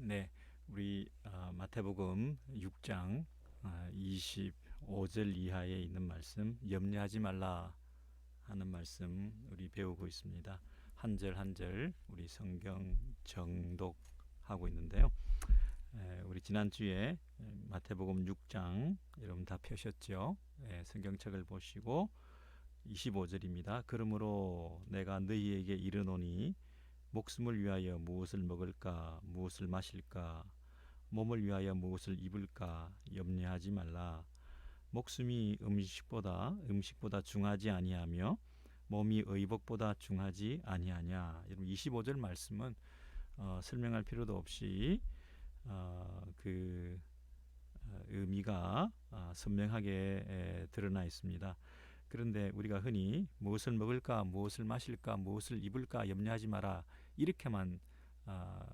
네, 우리 마태복음 6장 25절 이하에 있는 말씀, 염려하지 말라 하는 말씀 우리 배우고 있습니다. 한 절 한 절 우리 성경 정독하고 있는데요. 우리 지난주에 마태복음 6장 여러분 다 펴셨죠? 성경책을 보시고 25절입니다. 그러므로 내가 너희에게 이르노니 목숨을 위하여 무엇을 먹을까 무엇을 마실까 몸을 위하여 무엇을 입을까 염려하지 말라. 목숨이 음식보다 중하지 아니하며 몸이 의복보다 중하지 아니하냐. 여러분 25절 말씀은 설명할 필요도 없이 의미가 선명하게 드러나 있습니다. 그런데 우리가 흔히 무엇을 먹을까 무엇을 마실까 무엇을 입을까 염려하지 마라 이렇게만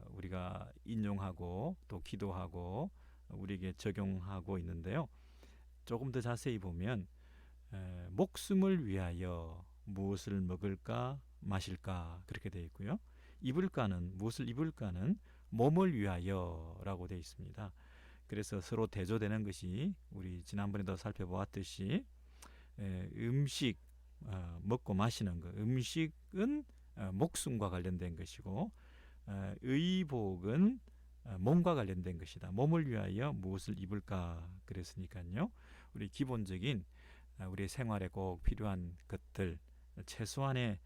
우리가 인용하고 또 기도하고 우리에게 적용하고 있는데요. 조금 더 자세히 보면 목숨을 위하여 무엇을 먹을까 마실까 그렇게 되어 있고요. 무엇을 입을까는 몸을 위하여라고 되어 있습니다. 그래서 서로 대조되는 것이 우리 지난번에도 살펴보았듯이 음식 먹고 마시는 것, 음식은 목숨과 관련된 것이고 의복은 몸과 관련된 것이다. 몸을 위하여 무엇을 입을까 그랬으니까요. 우리 기본적인 우리 생활에 꼭 필요한 것들 최소한의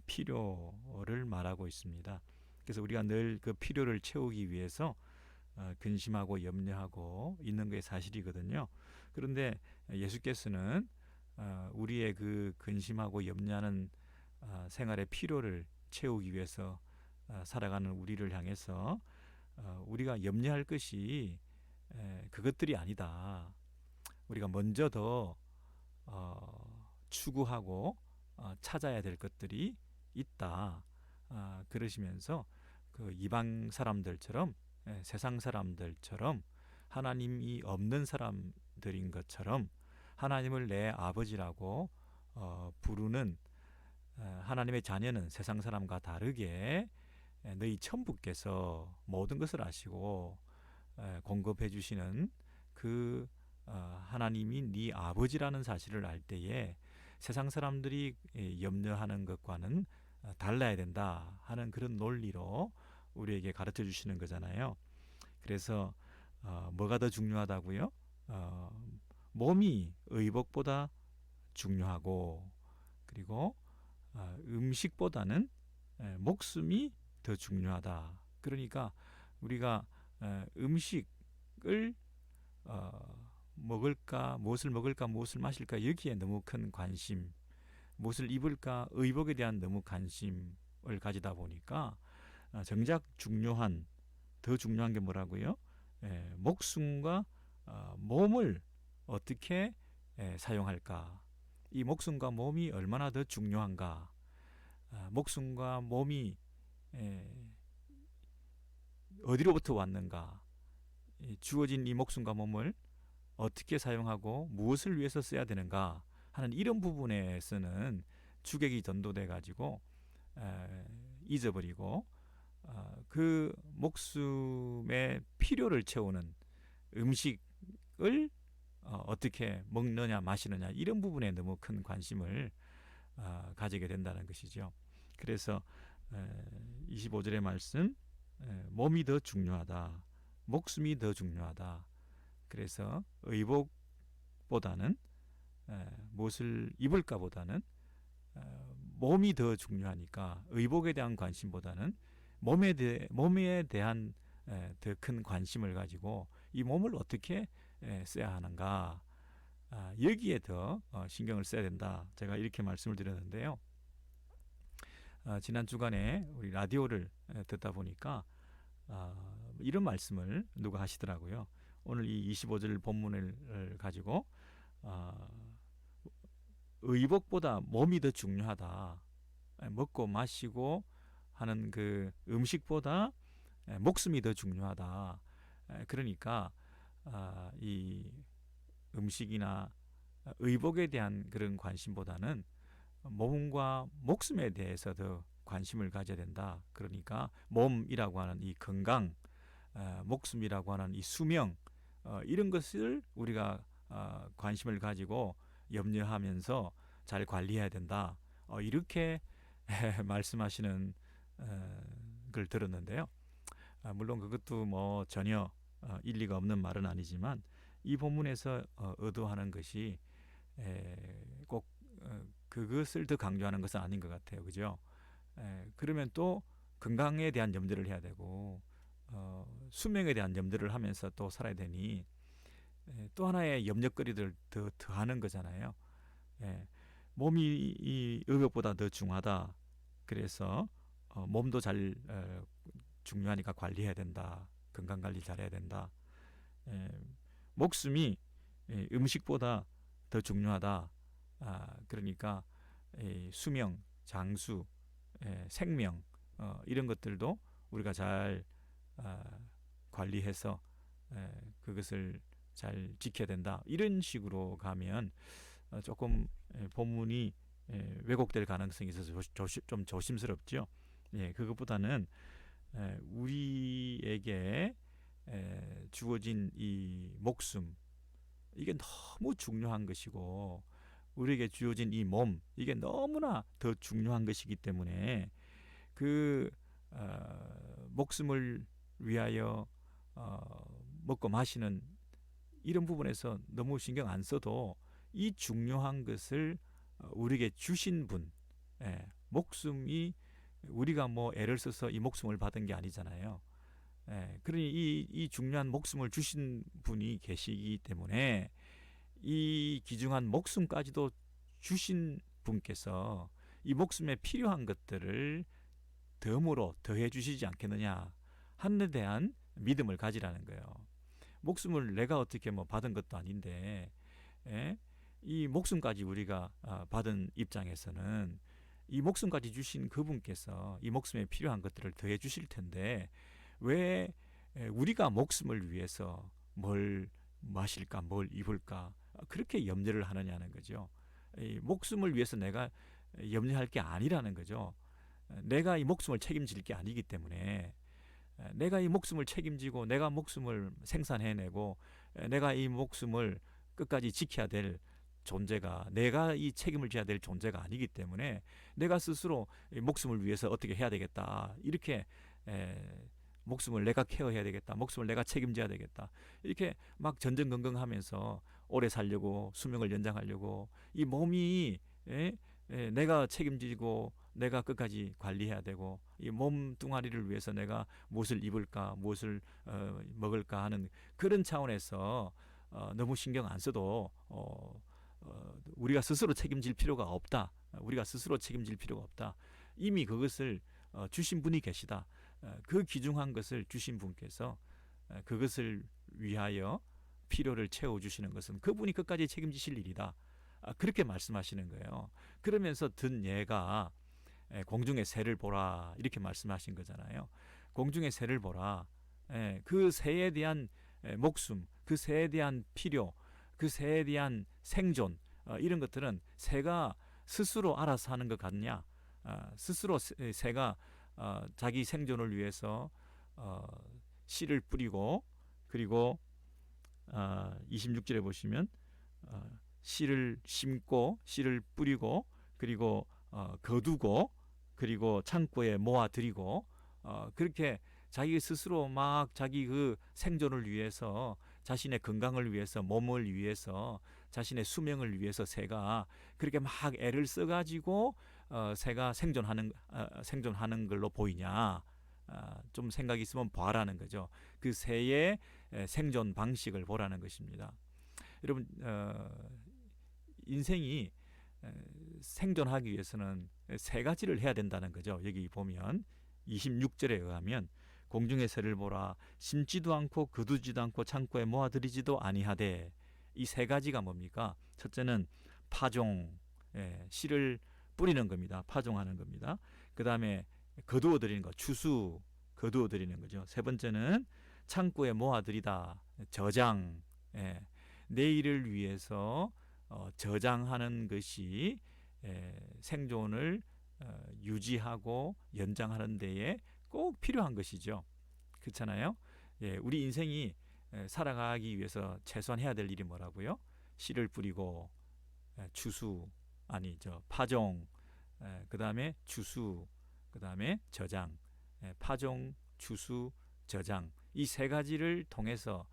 필요를 말하고 있습니다. 그래서 우리가 늘 그 필요를 채우기 위해서 근심하고 염려하고 있는 게 사실이거든요. 그런데 예수께서는 우리의 그 근심하고 염려하는 생활의 필요를 채우기 위해서 살아가는 우리를 향해서 우리가 염려할 것이 그것들이 아니다. 우리가 먼저 더 추구하고 찾아야 될 것들이 있다. 그러시면서 그 이방 사람들처럼 세상 사람들처럼 하나님이 없는 사람들인 것처럼 하나님을 내 아버지라고 부르는 하나님의 자녀는 세상 사람과 다르게 너희 천부께서 모든 것을 아시고 공급해 주시는 그 하나님이 네 아버지라는 사실을 알 때에 세상 사람들이 염려하는 것과는 달라야 된다 하는 그런 논리로 우리에게 가르쳐 주시는 거잖아요. 그래서 뭐가 더 중요하다고요? 몸이 의복보다 중요하고 그리고 음식보다는 목숨이 더 중요하다. 그러니까 우리가 음식을 먹을까 무엇을 먹을까 무엇을 마실까 여기에 너무 큰 관심, 무엇을 입을까 의복에 대한 너무 관심을 가지다 보니까 정작 더 중요한 게 뭐라고요? 목숨과 몸을 어떻게 사용할까? 이 목숨과 몸이 얼마나 더 중요한가? 목숨과 몸이 어디로부터 왔는가? 주어진 이 목숨과 몸을 어떻게 사용하고 무엇을 위해서 써야 되는가 하는 이런 부분에서는 주객이 전도돼 가지고 잊어버리고 그 목숨의 필요를 채우는 음식을 어떻게 먹느냐 마시느냐 이런 부분에 너무 큰 관심을 가지게 된다는 것이죠. 그래서 25절의 말씀 몸이 더 중요하다. 목숨이 더 중요하다. 그래서 의복보다는 무엇을 입을까보다는 몸이 더 중요하니까 의복에 대한 관심보다는 몸에 대한 더 큰 관심을 가지고 이 몸을 어떻게 써야 하는가 여기에 더 신경을 써야 된다. 제가 이렇게 말씀을 드렸는데요. 지난 주간에 우리 라디오를 듣다 보니까 이런 말씀을 누가 하시더라고요. 오늘 이 25절 본문을 가지고 의복보다 몸이 더 중요하다. 먹고 마시고 하는 그 음식보다 목숨이 더 중요하다. 그러니까 이 음식이나 의복에 대한 그런 관심보다는 몸과 목숨에 대해서 더 관심을 가져야 된다. 그러니까 몸이라고 하는 이 건강, 목숨이라고 하는 이 수명, 이런 것을 우리가 관심을 가지고 염려하면서 잘 관리해야 된다. 이렇게 말씀하시는 걸 들었는데요. 물론 그것도 뭐 전혀 일리가 없는 말은 아니지만 이 본문에서 의도하는 것이 꼭 그것을 더 강조하는 것은 아닌 것 같아요. 그죠? 그러면 또 건강에 대한 염려를 해야 되고 수명에 대한 염려를 하면서 또 살아야 되니 또 하나의 염려거리를 더하는 거잖아요. 몸이 이 의욕보다 더 중하다. 그래서 몸도 잘 중요하니까 관리해야 된다. 건강 관리 잘해야 된다. 목숨이 음식보다 더 중요하다. 그러니까 수명, 장수, 생명 이런 것들도 우리가 잘 관리해서 그것을 잘 지켜야 된다. 이런 식으로 가면 조금 본문이 왜곡될 가능성이 있어서 좀 조심스럽죠. 그것보다는 우리에게 주어진 이 목숨, 이게 너무 중요한 것이고 우리에게 주어진 이 몸, 이게 너무나 더 중요한 것이기 때문에 그 목숨을 위하여 먹고 마시는 이런 부분에서 너무 신경 안 써도 이 중요한 것을 우리에게 주신 분, 목숨이 우리가 뭐 애를 써서 이 목숨을 받은 게 아니잖아요. 그러니 이 중요한 목숨을 주신 분이 계시기 때문에 이 귀중한 목숨까지도 주신 분께서 이 목숨에 필요한 것들을 덤으로 더해 주시지 않겠느냐 하는 데 대한 믿음을 가지라는 거예요. 목숨을 내가 어떻게 뭐 받은 것도 아닌데 이 목숨까지 우리가 받은 입장에서는 이 목숨까지 주신 그분께서 이 목숨에 필요한 것들을 더해 주실 텐데 왜 우리가 목숨을 위해서 뭘 마실까 뭘 입을까 그렇게 염려를 하느냐는 거죠. 이 목숨을 위해서 내가 염려할 게 아니라는 거죠. 내가 이 목숨을 책임질 게 아니기 때문에 내가 이 목숨을 책임지고 내가 목숨을 생산해내고 내가 이 목숨을 끝까지 지켜야 될 존재가 내가 이 책임을 져야 될 존재가 아니기 때문에 내가 스스로 목숨을 위해서 어떻게 해야 되겠다 이렇게 목숨을 내가 케어해야 되겠다 목숨을 내가 책임져야 되겠다 이렇게 막 전전긍긍하면서 오래 살려고 수명을 연장하려고 이 몸이 내가 책임지고 내가 끝까지 관리해야 되고 이 몸뚱아리를 위해서 내가 무엇을 입을까 무엇을 먹을까 하는 그런 차원에서 너무 신경 안 써도 우리가 스스로 책임질 필요가 없다. 우리가 스스로 책임질 필요가 없다. 이미 그것을 주신 분이 계시다. 그 귀중한 것을 주신 분께서 그것을 위하여 필요를 채워주시는 것은 그분이 끝까지 책임지실 일이다. 그렇게 말씀하시는 거예요. 그러면서 든 예가 공중의 새를 보라 이렇게 말씀하신 거잖아요. 공중의 새를 보라. 그 새에 대한 목숨, 그 새에 대한 필요, 그 새에 대한 생존 이런 것들은 새가 스스로 알아서 하는 것 같냐? 스스로 새가 자기 생존을 위해서 씨를 뿌리고 그리고 26절에 보시면 씨를 심고 씨를 뿌리고 그리고 거두고 그리고 창고에 모아들이고 그렇게 자기 스스로 막 자기 그 생존을 위해서 자신의 건강을 위해서 몸을 위해서 자신의 수명을 위해서 새가 그렇게 막 애를 써가지고 새가 생존하는 걸로 보이냐 좀 생각이 있으면 봐라는 거죠. 그 새의 생존 방식을 보라는 것입니다. 여러분 인생이 생존하기 위해서는 세 가지를 해야 된다는 거죠. 여기 보면 26절에 의하면 공중의 새를 보라 심지도 않고 거두지도 않고 창고에 모아들이지도 아니하되 이 세 가지가 뭡니까? 첫째는 파종 씨를 뿌리는 겁니다. 파종하는 겁니다. 그 다음에 거두어 들이는 것 추수 거두어 들이는 거죠. 세 번째는 창고에 모아들이다 저장 내일을 위해서 저장하는 것이 생존을 유지하고 연장하는 데에 꼭 필요한 것이죠. 그렇잖아요. 예, 우리 인생이 살아가기 위해서 최소한 해야 될 일이 뭐라고요? 씨를 뿌리고 추수 아니 저 파종, 그 다음에 추수, 그 다음에 저장, 파종, 추수, 저장 이 세 가지를 통해서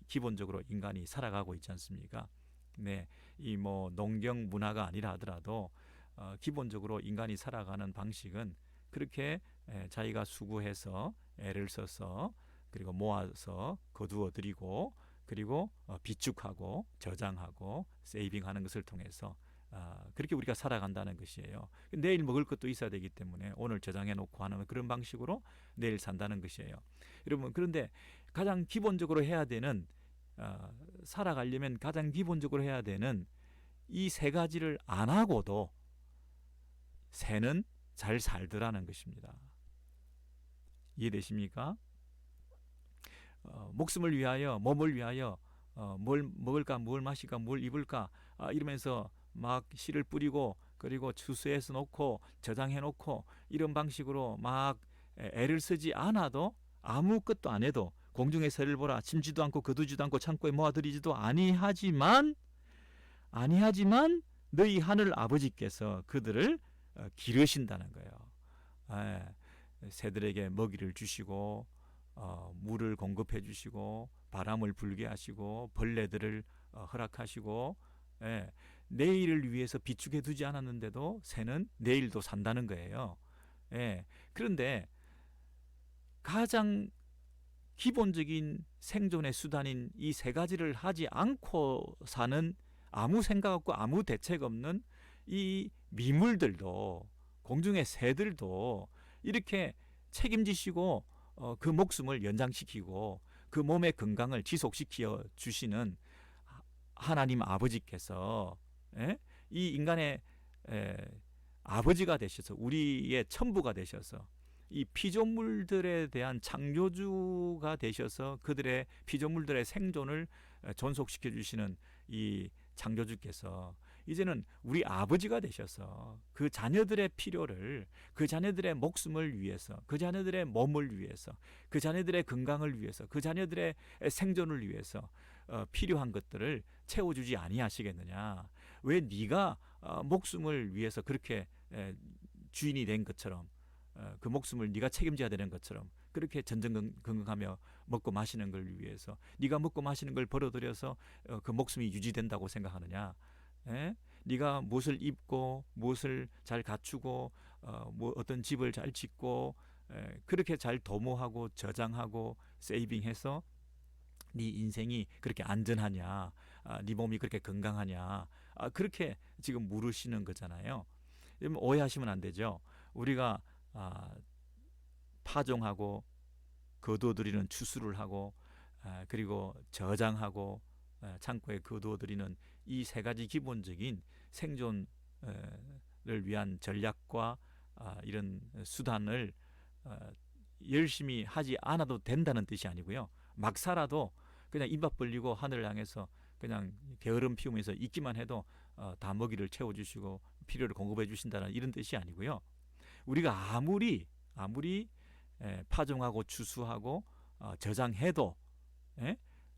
기본적으로 인간이 살아가고 있지 않습니까? 네, 이 뭐 농경 문화가 아니라 하더라도 기본적으로 인간이 살아가는 방식은 그렇게 자기가 수고해서 애를 써서 그리고 모아서 거두어 들이고 그리고 비축하고 저장하고 세이빙하는 것을 통해서 그렇게 우리가 살아간다는 것이에요. 내일 먹을 것도 있어야 되기 때문에 오늘 저장해 놓고 하는 그런 방식으로 내일 산다는 것이에요. 여러분, 그런데 가장 기본적으로 해야 되는 살아가려면 가장 기본적으로 해야 되는 이 세 가지를 안 하고도 새는 잘 살더라는 것입니다. 이해되십니까? 목숨을 위하여, 몸을 위하여 뭘 먹을까, 뭘 마실까, 뭘 입을까 이러면서 막 씨를 뿌리고 그리고 추수해서 놓고 저장해 놓고 이런 방식으로 막 애를 쓰지 않아도 아무것도 안 해도 공중의 새를 보라 심지도 않고 거두지도 않고 창고에 모아들이지도 아니하지만 너희 하늘 아버지께서 그들을 기르신다는 거예요. 새들에게 먹이를 주시고 물을 공급해 주시고 바람을 불게 하시고 벌레들을 허락하시고 내일을 위해서 비축해 두지 않았는데도 새는 내일도 산다는 거예요. 그런데 가장 기본적인 생존의 수단인 이 세 가지를 하지 않고 사는 아무 생각 없고 아무 대책 없는 이 미물들도 공중의 새들도 이렇게 책임지시고 그 목숨을 연장시키고 그 몸의 건강을 지속시켜 주시는 하나님 아버지께서 이 인간의 아버지가 되셔서 우리의 천부가 되셔서 이 피조물들에 대한 창조주가 되셔서 그들의 피조물들의 생존을 존속시켜 주시는 이 창조주께서 이제는 우리 아버지가 되셔서 그 자녀들의 필요를 그 자녀들의 목숨을 위해서 그 자녀들의 몸을 위해서 그 자녀들의 건강을 위해서 그 자녀들의 생존을 위해서 필요한 것들을 채워주지 아니하시겠느냐. 왜 네가 목숨을 위해서 그렇게 주인이 된 것처럼 그 목숨을 네가 책임져야 되는 것처럼 그렇게 전전긍긍하며 먹고 마시는 걸 위해서 네가 먹고 마시는 걸 벌어들여서 그 목숨이 유지된다고 생각하느냐. 네가 무엇을 입고 무엇을 잘 갖추고 뭐 어떤 집을 잘 짓고 그렇게 잘 도모하고 저장하고 세이빙해서 네 인생이 그렇게 안전하냐, 네 몸이 그렇게 건강하냐, 그렇게 지금 물으시는 거잖아요. 오해하시면 안 되죠. 우리가 파종하고 거두어들이는 추수를 하고 그리고 저장하고 창고에 거두어들이는 이 세 가지 기본적인 생존을 위한 전략과 이런 수단을 열심히 하지 않아도 된다는 뜻이 아니고요. 막 살아도 그냥 입맛 벌리고 하늘을 향해서 그냥 게으름 피우면서 있기만 해도 다 먹이를 채워주시고 필요를 공급해 주신다는 이런 뜻이 아니고요. 우리가 아무리 파종하고 추수하고 저장해도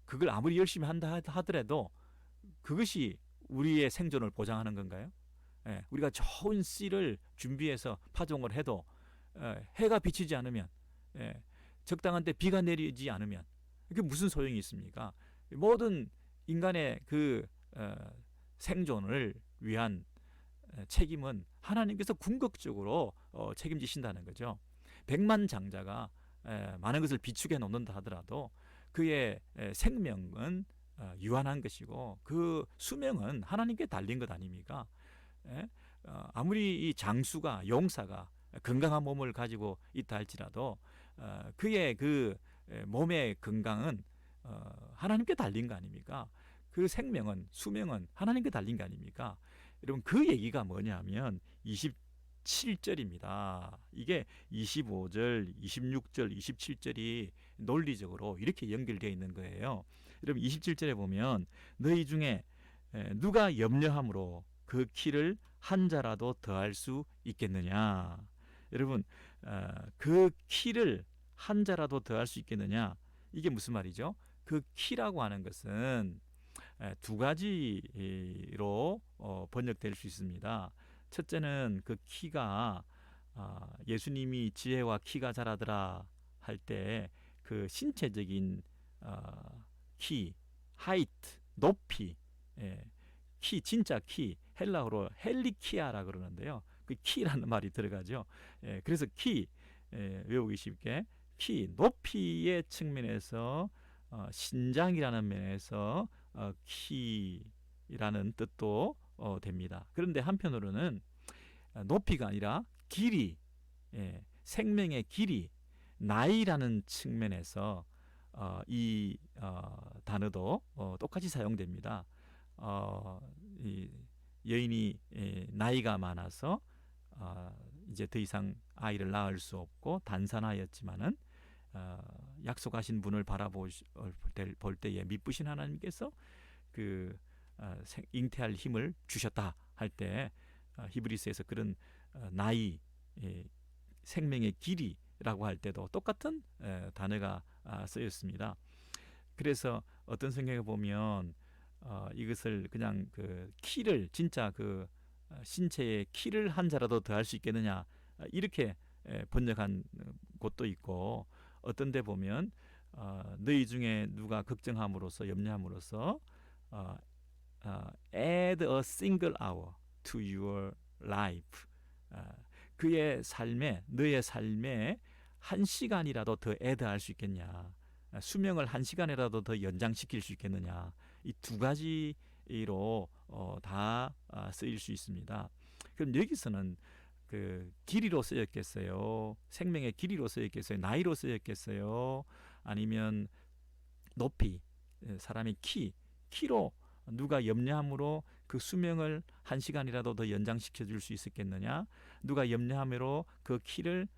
그걸 아무리 열심히 한다 하더라도 그것이 우리의 생존을 보장하는 건가요? 우리가 좋은 씨를 준비해서 파종을 해도 해가 비치지 않으면 적당한 때 비가 내리지 않으면 그게 무슨 소용이 있습니까? 모든 인간의 그 생존을 위한 책임은 하나님께서 궁극적으로 책임지신다는 거죠. 백만장자가 많은 것을 비축해 놓는다 하더라도 그의 생명은 유한한 것이고 그 수명은 하나님께 달린 것 아닙니까? 아무리 이 장수가 용사가 건강한 몸을 가지고 있다 할지라도 그의 그 몸의 건강은 하나님께 달린 거 아닙니까? 그 생명은 수명은 하나님께 달린 거 아닙니까? 여러분 그 얘기가 뭐냐면 27절입니다. 이게 25절, 26절, 27절이 논리적으로 이렇게 연결되어 있는 거예요. 여러분 27절에 보면 너희 중에 누가 염려함으로 그 키를 한 자라도 더할 수 있겠느냐. 여러분 그 키를 한 자라도 더할 수 있겠느냐. 이게 무슨 말이죠? 그 키라고 하는 것은 두 가지로 번역될 수 있습니다. 첫째는 그 키가 예수님이 지혜와 키가 자라더라 할 때 그 신체적인 키, 하이트, 높이, 예, 키, 진짜 키, 헬라어로 헬리키아라 그러는데요. 그 키라는 말이 들어가죠. 그래서 키, 외우기 쉽게 키, 높이의 측면에서 신장이라는 면에서 키라는 뜻도 됩니다. 그런데 한편으로는 높이가 아니라 길이, 생명의 길이, 나이라는 측면에서 이 단어도 똑같이 사용됩니다. 이 여인이 나이가 많아서 이제 더 이상 아이를 낳을 수 없고 단산하였지만은 약속하신 분을 바라볼 때에 미쁘신 하나님께서 그 잉태할 힘을 주셨다 할 때 히브리서에서 그런 나이, 생명의 길이라고 할 때도 똑같은 단어가 쓰였습니다. 그래서 어떤 성경에 보면 이것을 그냥 그 키를 진짜 그 신체의 키를 한 자라도 더할 수 있겠느냐 이렇게 번역한 곳도 있고 어떤 데 보면 너희 중에 누가 걱정함으로써 염려함으로써 add a single hour to your life. 그의 삶에 너의 삶에 한 시간이라도 더 애드할 수 있겠냐, 수명을 한 시간이라도 더 연장시킬 수 있겠느냐, 이 두 가지로 다 쓰일 수 있습니다. 그럼 여기서는 그 길이로 쓰였겠어요? 생명의 길이로 쓰였겠어요? 나이로 쓰였겠어요? 아니면 높이, 사람의 키로 누가 염려함으로 그 수명을 한 시간이라도 더 연장시켜 줄 수 있었겠느냐? 누가 염려함으로 그 키를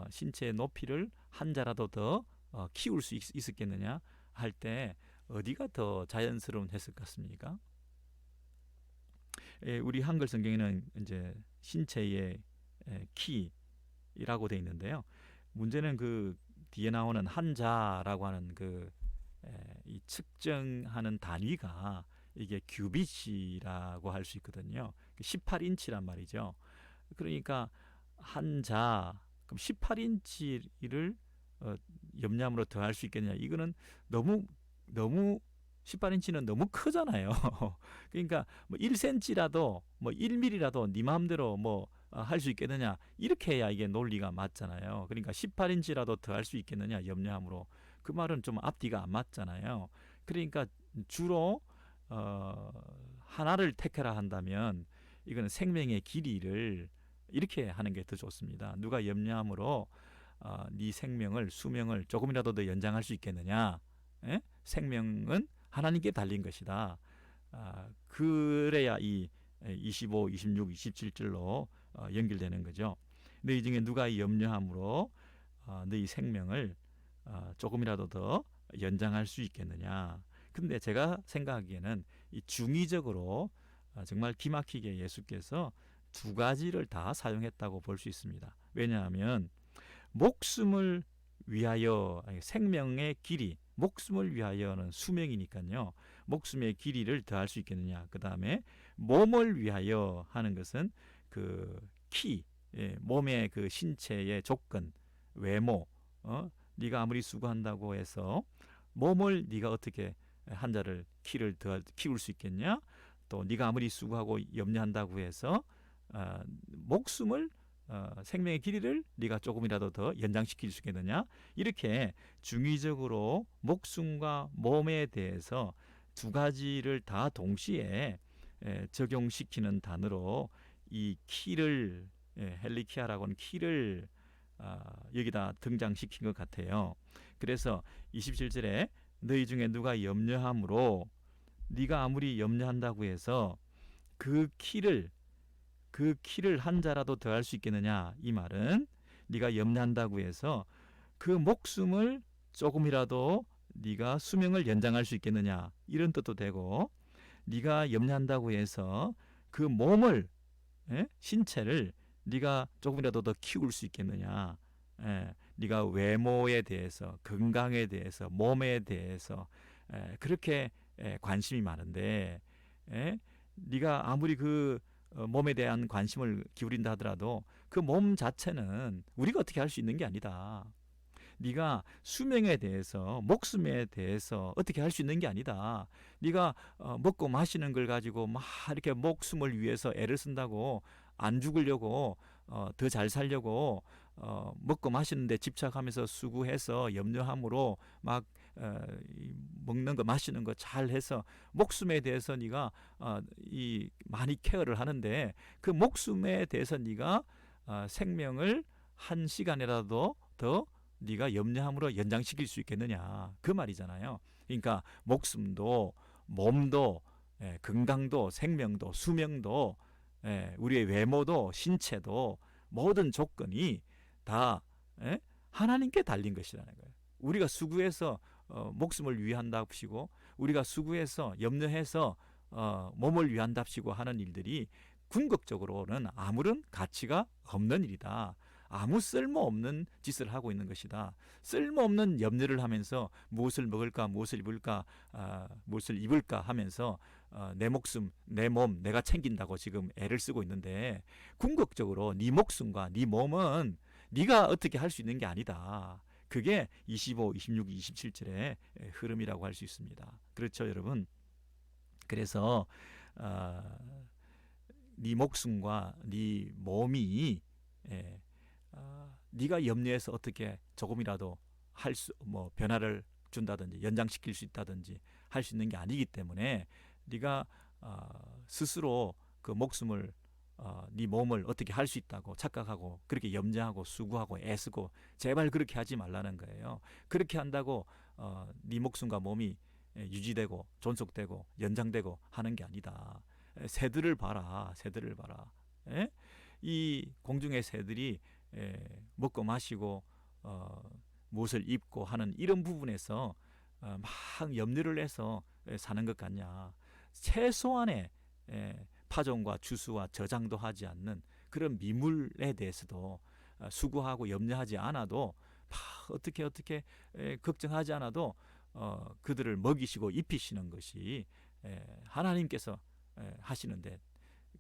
신체의 높이를 한 자라도 더 키울 수 있었겠느냐 할 때 어디가 더 자연스러운 해석 같습니까? 우리 한글 성경에는 이제 신체의 키라고 되어 있는데요. 문제는 그 뒤에 나오는 한자라고 하는 이 측정하는 단위가 이게 규빗이라고 할 수 있거든요. 18인치란 말이죠. 그러니까 한자 그럼 18인치를 염량으로 더할 수 있겠냐? 이거는 너무 18인치는 너무 크잖아요. 그러니까 뭐 1cm라도 뭐 1mm라도 네 마음대로 뭐 할 수 있겠느냐? 이렇게 해야 이게 논리가 맞잖아요. 그러니까 18인치라도 더 할 수 있겠느냐? 염려함으로. 그 말은 좀 앞뒤가 안 맞잖아요. 그러니까 주로 하나를 택하라 한다면 이거는 생명의 길이를 이렇게 하는 게 더 좋습니다. 누가 염려함으로 네 생명을 수명을 조금이라도 더 연장할 수 있겠느냐? 생명은 하나님께 달린 것이다. 그래야 이 25, 26, 27절로 연결되는 거죠. 너희 중에 누가 염려함으로 너희 생명을 조금이라도 더 연장할 수 있겠느냐? 근데 제가 생각하기에는 이 중의적으로 정말 기막히게 예수께서 두 가지를 다 사용했다고 볼 수 있습니다. 왜냐하면 목숨을 위하여 생명의 길이, 목숨을 위하여는 수명이니까요. 목숨의 길이를 더할 수 있겠느냐. 그 다음에 몸을 위하여 하는 것은 그 키, 몸의 그 신체의 조건, 외모. 네가 아무리 수고한다고 해서 몸을 네가 어떻게 한자를 키를 더 키울 수 있겠냐? 또 네가 아무리 수고하고 염려한다고 해서 목숨을 생명의 길이를 네가 조금이라도 더 연장시킬 수 있겠느냐? 이렇게 중의적으로 목숨과 몸에 대해서 두 가지를 다 동시에 적용시키는 단어로 이 키를 헬리키아라고 하는 키를 여기다 등장시킨 것 같아요. 그래서 27절에 너희 중에 누가 염려함으로 네가 아무리 염려한다고 해서 그 키를 한 자라도 더할 수 있겠느냐? 이 말은 네가 염려한다고 해서 그 목숨을 조금이라도 네가 수명을 연장할 수 있겠느냐? 이런 뜻도 되고 네가 염려한다고 해서 그 몸을 신체를 네가 조금이라도 더 키울 수 있겠느냐? 네가 외모에 대해서, 건강에 대해서, 몸에 대해서 그렇게 관심이 많은데, 네가 아무리 그 몸에 대한 관심을 기울인다 하더라도 그 몸 자체는 우리가 어떻게 할 수 있는 게 아니다. 네가 수명에 대해서, 목숨에 대해서 어떻게 할 수 있는 게 아니다. 네가 먹고 마시는 걸 가지고 막 이렇게 목숨을 위해서 애를 쓴다고, 안 죽으려고, 더 잘 살려고, 먹고 마시는데 집착하면서 수고해서 염려함으로 막 먹는 거 마시는 거 잘해서 목숨에 대해서 네가 이 많이 케어를 하는데, 그 목숨에 대해서 네가 생명을 한 시간이라도 더 네가 염려함으로 연장시킬 수 있겠느냐, 그 말이잖아요. 그러니까 목숨도, 몸도, 건강도, 생명도, 수명도, 우리의 외모도, 신체도, 모든 조건이 다 하나님께 달린 것이라는 거예요. 우리가 수고해서 목숨을 위한답시고, 우리가 수고해서 염려해서 몸을 위한답시고 하는 일들이 궁극적으로는 아무런 가치가 없는 일이다. 아무 쓸모없는 짓을 하고 있는 것이다. 쓸모없는 염려를 하면서 무엇을 먹을까, 무엇을 입을까, 무엇을 입을까 하면서 내 목숨, 내 몸 내가 챙긴다고 지금 애를 쓰고 있는데, 궁극적으로 네 목숨과 네 몸은 네가 어떻게 할 수 있는 게 아니다. 그게 25, 26, 27절의 흐름이라고 할 수 있습니다. 그렇죠, 여러분? 그래서 네 목숨과 네 몸이 네가 염려해서 어떻게 조금이라도 변화를 준다든지 연장시킬 수 있다든지 할 수 있는 게 아니기 때문에, 네가 스스로 그 목숨을, 네 몸을 어떻게 할 수 있다고 착각하고 그렇게 염려하고 수고하고 애쓰고, 제발 그렇게 하지 말라는 거예요. 그렇게 한다고 네 목숨과 몸이 유지되고 존속되고 연장되고 하는 게 아니다. 새들을 봐라, 새들을 봐라. 이 공중의 새들이 먹고 마시고 무엇을 입고 하는 이런 부분에서 막 염려를 해서 사는 것 같냐. 최소한의 파종과 추수와 저장도 하지 않는 그런 미물에 대해서도 수고하고 염려하지 않아도, 어떻게 걱정하지 않아도 그들을 먹이시고 입히시는 것이 하나님께서 하시는데,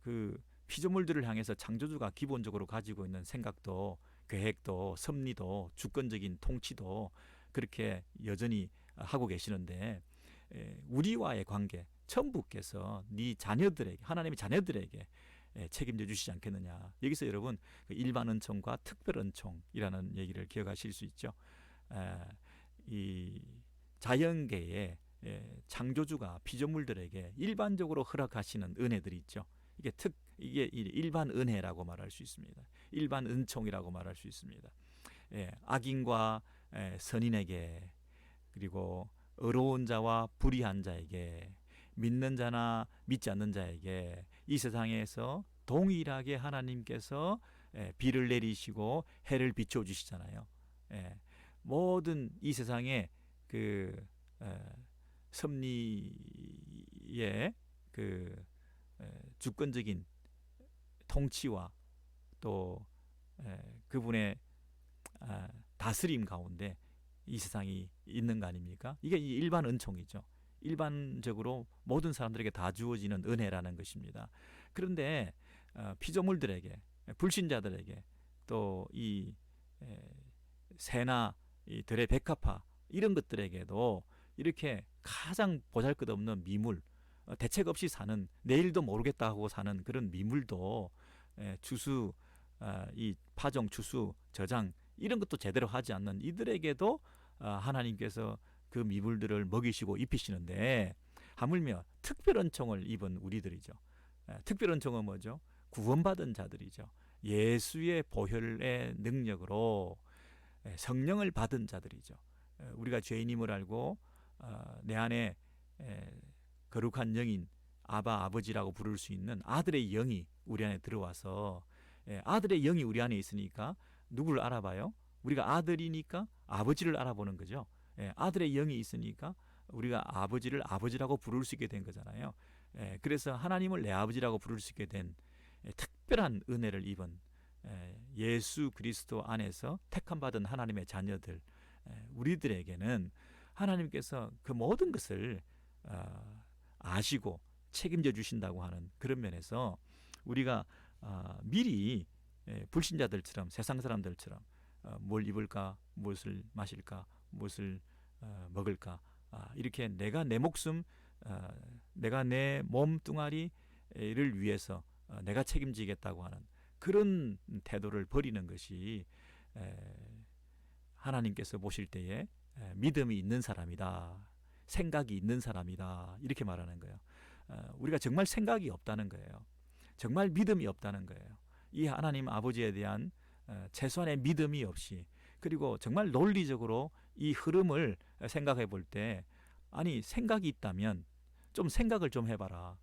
그 피조물들을 향해서 창조주가 기본적으로 가지고 있는 생각도, 계획도, 섭리도, 주권적인 통치도 그렇게 여전히 하고 계시는데, 우리와의 관계, 천부께서 네 자녀들에게, 하나님의 자녀들에게 책임져 주시지 않겠느냐. 여기서 여러분 일반 은총과 특별 은총이라는 얘기를 기억하실 수 있죠. 이 자연계의 창조주가 피조물들에게 일반적으로 허락하시는 은혜들이 있죠. 이게 일반 은혜라고 말할 수 있습니다. 일반 은총이라고 말할 수 있습니다. 악인과 선인에게, 그리고 의로운 자와 불의한 자에게, 믿는 자나 믿지 않는 자에게 이 세상에서 동일하게 하나님께서 비를 내리시고 해를 비춰 주시잖아요. 모든 이 세상에 그 섭리의 그 주권적인 통치와 또 그분의 다스림 가운데 이 세상이 있는 거 아닙니까? 이게 일반 은총이죠. 일반적으로 모든 사람들에게 다 주어지는 은혜라는 것입니다. 그런데 피조물들에게, 불신자들에게, 또 이 새나 이 들의 백합화 이런 것들에게도 이렇게 가장 보잘것없는 미물, 대책 없이 사는, 내일도 모르겠다 하고 사는 그런 미물도, 추수, 이 파종, 추수, 저장 이런 것도 제대로 하지 않는 이들에게도 하나님께서 그 미물들을 먹이시고 입히시는데, 하물며 특별 은총을 입은 우리들이죠. 특별 은총은 뭐죠? 구원받은 자들이죠. 예수의 보혈의 능력으로 성령을 받은 자들이죠. 우리가 죄인임을 알고 내 안에 거룩한 영인, 아버지라고 부를 수 있는 아들의 영이 우리 안에 들어와서, 아들의 영이 우리 안에 있으니까 누구를 알아봐요? 우리가 아들이니까 아버지를 알아보는 거죠. 아들의 영이 있으니까 우리가 아버지를 아버지라고 부를 수 있게 된 거잖아요. 그래서 하나님을 내 아버지라고 부를 수 있게 된 특별한 은혜를 입은 예수 그리스도 안에서 택함 받은 하나님의 자녀들, 우리들에게는 하나님께서 그 모든 것을 아시고 책임져 주신다고 하는 그런 면에서 우리가 미리 불신자들처럼 세상 사람들처럼 뭘 입을까, 무엇을 마실까, 무엇을 먹을까, 이렇게 내가 내 목숨, 내가 내 몸뚱아리를 위해서 내가 책임지겠다고 하는 그런 태도를 버리는 것이 하나님께서 보실 때에 믿음이 있는 사람이다, 생각이 있는 사람이다, 이렇게 말하는 거예요. 우리가 정말 생각이 없다는 거예요. 정말 믿음이 없다는 거예요. 이 하나님 아버지에 대한 최소한의 믿음이 없이, 그리고 정말 논리적으로 이 흐름을 생각해 볼 때, 아니 생각이 있다면 좀 생각을 좀 해봐라.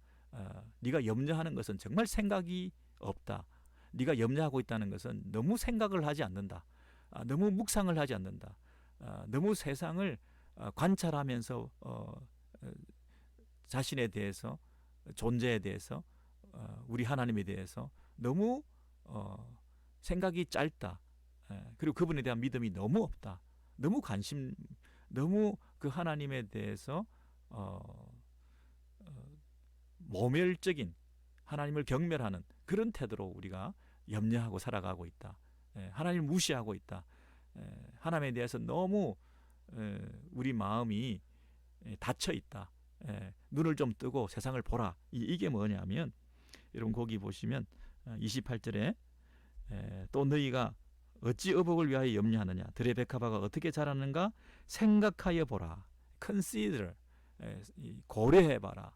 네가 염려하는 것은 정말 생각이 없다. 네가 염려하고 있다는 것은 너무 생각을 하지 않는다. 너무 묵상을 하지 않는다. 너무 세상을 관찰하면서 자신에 대해서, 존재에 대해서, 우리 하나님에 대해서 너무 생각이 짧다. 그리고 그분에 대한 믿음이 너무 없다. 너무 그 하나님에 대해서 모멸적인, 하나님을 경멸하는 그런 태도로 우리가 염려하고 살아가고 있다. 하나님을 무시하고 있다. 하나님에 대해서 너무 우리 마음이 닫혀 있다. 눈을 좀 뜨고 세상을 보라. 이게 뭐냐면, 여러분 거기 보시면 28절에 또 너희가 어찌 의복을 위하여 염려하느냐, 들의 백합화가 어떻게 자라는가 생각하여 보라. consider, 고려해봐라.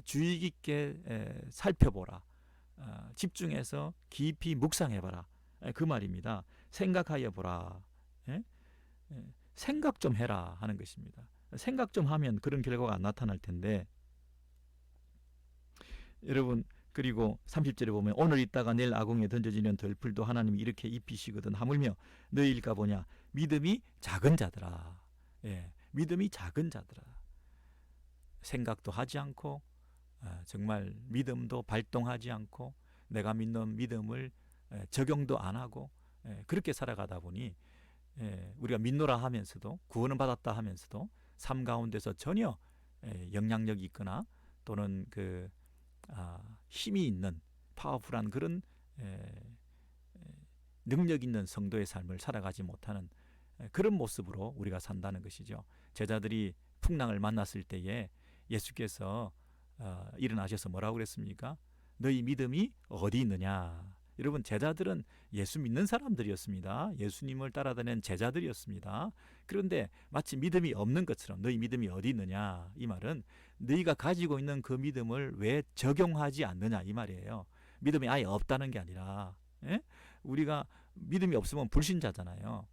주의 깊게 살펴보라. 집중해서 깊이 묵상해봐라. 그 말입니다. 생각하여 보라. 생각 좀 해라 하는 것입니다. 생각 좀 하면 그런 결과가 나타날 텐데, 여러분 그리고 30절에 보면 오늘 있다가 내일 아궁에 던져지는 덜풀도 하나님이 이렇게 입히시거든 하물며 너희일까 보냐, 믿음이 작은 자들아. 믿음이 작은 자들아. 생각도 하지 않고 정말 믿음도 발동하지 않고 내가 믿는 믿음을 적용도 안 하고 그렇게 살아가다 보니 우리가 믿노라 하면서도, 구원은 받았다 하면서도 삶 가운데서 전혀 영향력이 있거나 또는 힘이 있는 파워풀한 그런 능력 있는 성도의 삶을 살아가지 못하는 그런 모습으로 우리가 산다는 것이죠. 제자들이 풍랑을 만났을 때에 예수께서 일어나셔서 뭐라고 그랬습니까? 너희 믿음이 어디 있느냐. 여러분 제자들은 예수 믿는 사람들이었습니다. 예수님을 따라다니는 제자들이었습니다. 그런데 마치 믿음이 없는 것처럼 너희 믿음이 어디 있느냐, 이 말은 너희가 가지고 있는 그 믿음을 왜 적용하지 않느냐, 이 말이에요. 믿음이 아예 없다는 게 아니라, 우리가 믿음이 없으면 불신자잖아요.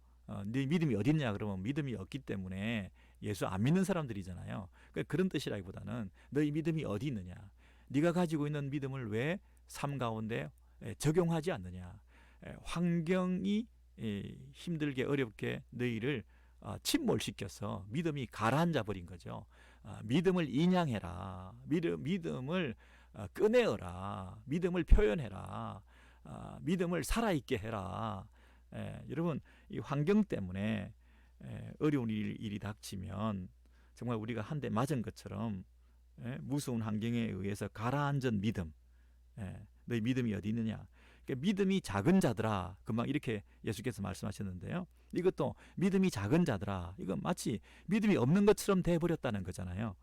네 믿음이 어디 있냐 그러면 믿음이 없기 때문에 예수 안 믿는 사람들이잖아요. 그런 뜻이라기보다는 너희 믿음이 어디 있느냐, 네가 가지고 있는 믿음을 왜 삶 가운데 적용하지 않느냐. 환경이 힘들게 어렵게 너희를 침몰시켜서 믿음이 가라앉아 버린 거죠. 믿음을 인양해라. 믿음을 꺼내어라. 믿음을 표현해라. 믿음을 살아있게 해라. 여러분 이 환경 때문에 어려운 일이 닥치면 정말 우리가 한 대 맞은 것처럼 무서운 환경에 의해서 가라앉은 믿음, 너희 믿음이 어디 있느냐. 그러니까 믿음이 작은 자들아, 금방 이렇게 예수께서 말씀하셨는데요. 이것도 믿음이 작은 자들아, 이건 마치 믿음이 없는 것처럼 돼버렸다는 거잖아요.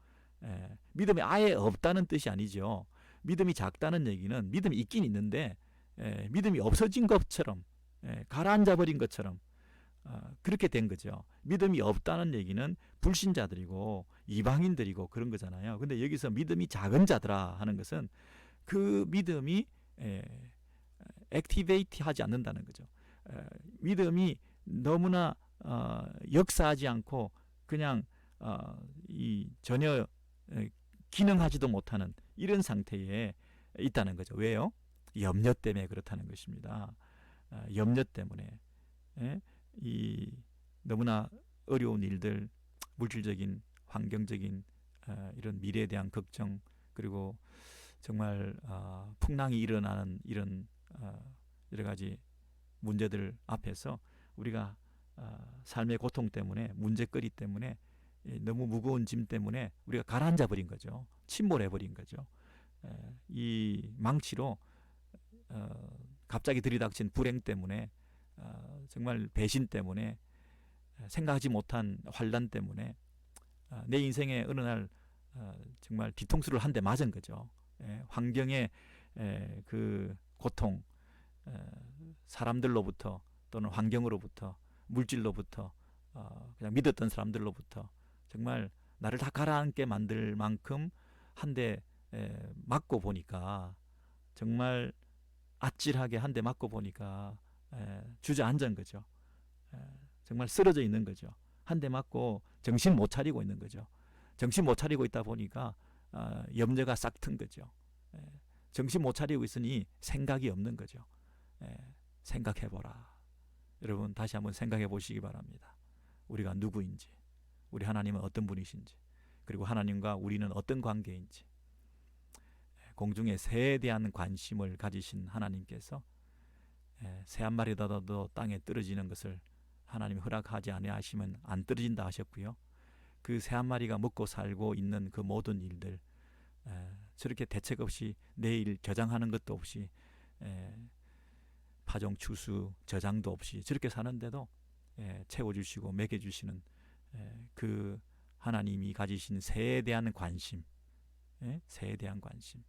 믿음이 아예 없다는 뜻이 아니죠. 믿음이 작다는 얘기는 믿음이 있긴 있는데 믿음이 없어진 것처럼, 가라앉아 버린 것처럼 그렇게 된 거죠. 믿음이 없다는 얘기는 불신자들이고 이방인들이고 그런 거잖아요. 근데 여기서 믿음이 작은 자들아 하는 것은 그 믿음이 액티베이트 하지 않는다는 거죠. 믿음이 너무나 역사하지 않고 그냥 전혀 기능하지도 못하는 이런 상태에 있다는 거죠. 왜요? 염려 때문에 그렇다는 것입니다. 염려 때문에 이 너무나 어려운 일들, 물질적인, 환경적인 이런 미래에 대한 걱정, 그리고 정말 풍랑이 일어나는 이런 여러 가지 문제들 앞에서 우리가 삶의 고통 때문에, 문제거리 때문에, 너무 무거운 짐 때문에 우리가 가라앉아 버린 거죠. 침몰해 버린 거죠. 이 망치로 갑자기 들이닥친 불행 때문에, 정말 배신 때문에, 생각하지 못한 환란 때문에 내 인생에 어느 날 정말 뒤통수를 한 대 맞은 거죠. 환경의 그 고통, 사람들로부터 또는 환경으로부터, 물질로부터, 그냥 믿었던 사람들로부터 정말 나를 다 가라앉게 만들 만큼 한 대 맞고 보니까, 정말 아찔하게 한 대 맞고 보니까 주저앉은 거죠. 정말 쓰러져 있는 거죠. 한 대 맞고 정신 못 차리고 있는 거죠. 정신 못 차리고 있다 보니까 염려가 싹 튼 거죠. 정신 못 차리고 있으니 생각이 없는 거죠. 생각해보라. 여러분 다시 한번 생각해 보시기 바랍니다. 우리가 누구인지, 우리 하나님은 어떤 분이신지, 그리고 하나님과 우리는 어떤 관계인지. 공중의 새에 대한 관심을 가지신 하나님께서 새 한 마리라도 땅에 떨어지는 것을 하나님이 허락하지 아니하시면 안 떨어진다 하셨고요. 그 새 한 마리가 먹고 살고 있는 그 모든 일들, 저렇게 대책 없이 내일 저장하는 것도 없이, 파종 추수 저장도 없이 저렇게 사는데도 채워주시고 먹여주시는 그 하나님이 가지신 새에 대한 관심, 새에 대한 관심,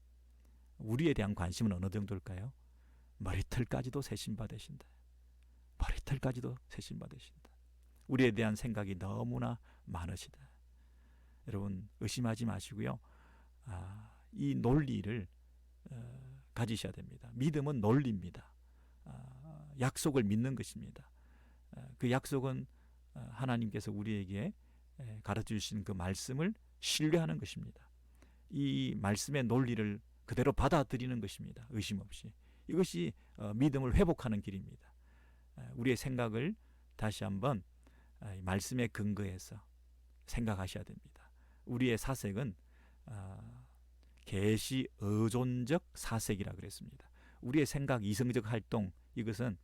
우리에 대한 관심은 어느 정도일까요? 머리털까지도 세심받으신다. 머리털까지도 세심받으신다. 우리에 대한 생각이 너무나 많으시다. 여러분 의심하지 마시고요. 이 논리를 가지셔야 됩니다. 믿음은 논리입니다. 약속을 믿는 것입니다. 그 약속은 하나님께서 우리에게 가르쳐주신 그 말씀을 신뢰하는 것입니다. 이 말씀의 논리를 그대로 받아들이는 것입니다. 의심 없이. 이것이 믿음을 회복하는 길입니다. 우리의 생각을 다시 한번 말씀에 근거해서 생각하셔야 됩니다. 우리의 사색은 계시 의존적 사색이라 그랬습니다. 우리의 생각, 이성적 활동, 이것은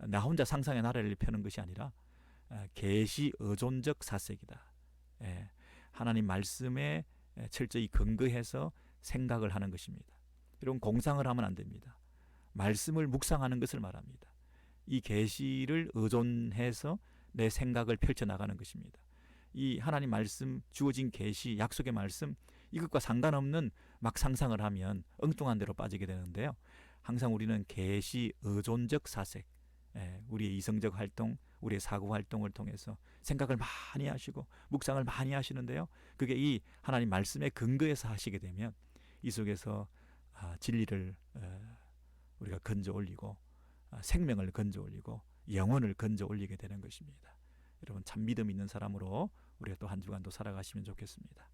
나 혼자 상상의 나래를 펴는 것이 아니라 계시 의존적 사색이다. 하나님 말씀에 철저히 근거해서 생각을 하는 것입니다. 여러분 공상을 하면 안 됩니다. 말씀을 묵상하는 것을 말합니다. 이 계시를 의존해서 내 생각을 펼쳐나가는 것입니다. 이 하나님 말씀, 주어진 계시, 약속의 말씀, 이것과 상관없는 막 상상을 하면 엉뚱한 데로 빠지게 되는데요. 항상 우리는 계시 의존적 사색, 우리의 이성적 활동, 우리의 사고 활동을 통해서 생각을 많이 하시고 묵상을 많이 하시는데요. 그게 이 하나님 말씀에 근거해서 하시게 되면 이 속에서 진리를 우리가 건져 올리고, 생명을 건져 올리고, 영혼을 건져 올리게 되는 것입니다. 여러분 참 믿음 있는 사람으로 우리가 또 한 주간도 살아가시면 좋겠습니다.